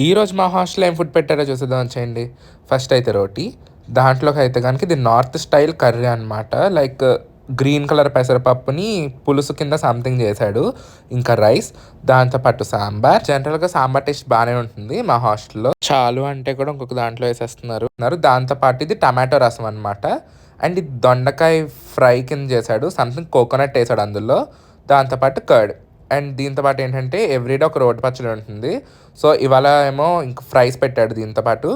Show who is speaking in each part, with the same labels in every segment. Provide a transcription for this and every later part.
Speaker 1: ఈరోజు మా హాస్టల్లో ఏం ఫుడ్ పెట్టారో చూసేద్దాం వచ్చేయండి. ఫస్ట్ అయితే రోటీ, దాంట్లోకి అయితే కనుక ఇది నార్త్ స్టైల్ కర్రీ అనమాట. లైక్ గ్రీన్ కలర్ పెసరపప్పుని పులుసు కింద సంథింగ్ చేశాడు. ఇంకా రైస్, దాంతోపాటు సాంబార్. జనరల్గా సాంబార్ టేస్ట్ బాగానే ఉంటుంది మా హాస్టల్లో. చాలు అంటే కూడా ఇంకొక దాంట్లో వేసేస్తున్నారు. దాంతోపాటు ఇది టమాటో రసం అనమాట. అండ్ ఇది దొండకాయ ఫ్రై కింద చేశాడు. సంథింగ్ కోకోనట్ వేసాడు అందులో. దాంతోపాటు కర్డ్. అండ్ దీంతో పాటు ఏంటంటే ఎవ్రీడే ఒక రోటి పచ్చడి ఉంటుంది. సో ఇవాళ ఏమో ఇంక ఫ్రైస్ పెట్టాడు దీంతో పాటు.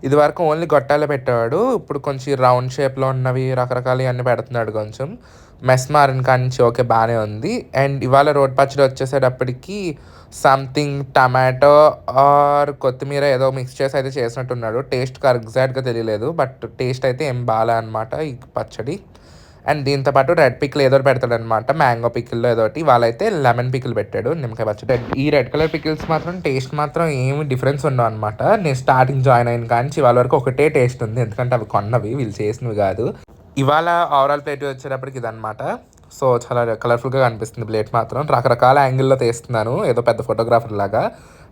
Speaker 1: ఇది వరకు ఓన్లీ గొట్టాలే పెట్టేవాడు. ఇప్పుడు కొంచెం రౌండ్ షేప్లో ఉన్నవి రకరకాలు అన్నీ పెడుతున్నాడు. కొంచెం మెస్ మారిన కాడి నుంచి ఓకే బాగానే ఉంది. అండ్ ఇవాళ రోటి పచ్చడి వచ్చేసేటప్పటికి సంథింగ్ టమాటో ఆర్ కొత్తిమీర ఏదో మిక్స్ చేసి అయితే చేసినట్టున్నాడు. టేస్ట్ ఎగ్జాక్ట్గా తెలియలేదు, బట్ టేస్ట్ అయితే ఏం బాగా అనమాట ఈ పచ్చడి. అండ్ దీంతో పాటు రెడ్ పికిల్ ఏదో పెడతాడు అనమాట. మ్యాంగో పికిల్లో ఏదోటి. వాళ్ళైతే లెమన్ పికిల్ పెట్టాడు, నిమ్మకాయ పచ్చడి. ఈ రెడ్ కలర్ పికిల్స్ మాత్రం టేస్ట్ మాత్రం ఏమి డిఫరెన్స్ ఉండవు అనమాట. నేను స్టార్టింగ్ జాయిన్ అయిన కానీ వాళ్ళ వరకు ఒకటే టేస్ట్ ఉంది, ఎందుకంటే అవి కొన్నవి, వీళ్ళు చేసినవి కాదు. ఇవాళ ఓవరాల్ ప్లేట్ వచ్చేటప్పటికి ఇదనమాట. సో చాలా కలర్ఫుల్గా కనిపిస్తుంది ప్లేట్ మాత్రం. రకరకాల యాంగిల్లో తీస్తున్నాను ఏదో పెద్ద ఫోటోగ్రాఫర్ లాగా.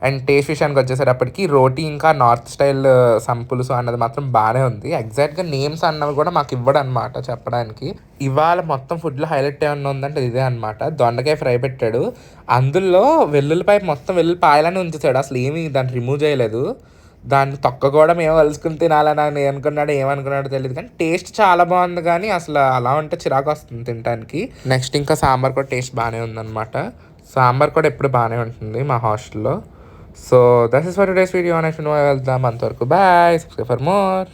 Speaker 1: అండ్ టేస్ట్ విషయానికి వచ్చేసేటప్పటికి రోటీ ఇంకా నార్త్ స్టైల్ సంపులుసు అన్నది మాత్రం బాగానే ఉంది. ఎగ్జాక్ట్గా నేమ్స్ అన్నవి కూడా మాకు ఇవ్వడు అనమాట చెప్పడానికి. ఇవాళ మొత్తం ఫుడ్లో హైలైట్ ఏమన్నా ఉందంటే ఇదే అనమాట. దొండకాయ ఫ్రై పెట్టాడు, అందులో వెల్లుల్లిపాయ మొత్తం వెల్లుల్లిపాయలని ఉంచేసాడు. అసలు ఏమి దాన్ని రిమూవ్ చేయలేదు. దాన్ని తొక్క కూడా మేము కలుసుకుని తినాలని నేను అనుకున్నాడు, ఏమనుకున్నాడో తెలియదు. కానీ టేస్ట్ చాలా బాగుంది. కానీ అసలు అలా ఉంటే చిరాకు వస్తుంది తినడానికి. నెక్స్ట్ ఇంకా సాంబార్ కూడా టేస్ట్ బాగానే ఉందన్నమాట. సాంబార్ కూడా ఎప్పుడు బాగానే ఉంటుంది మా హాస్టల్లో. So that is for today's video. Next వెళ్దాం, అంతవరకు బాయ్. Subscribe for more.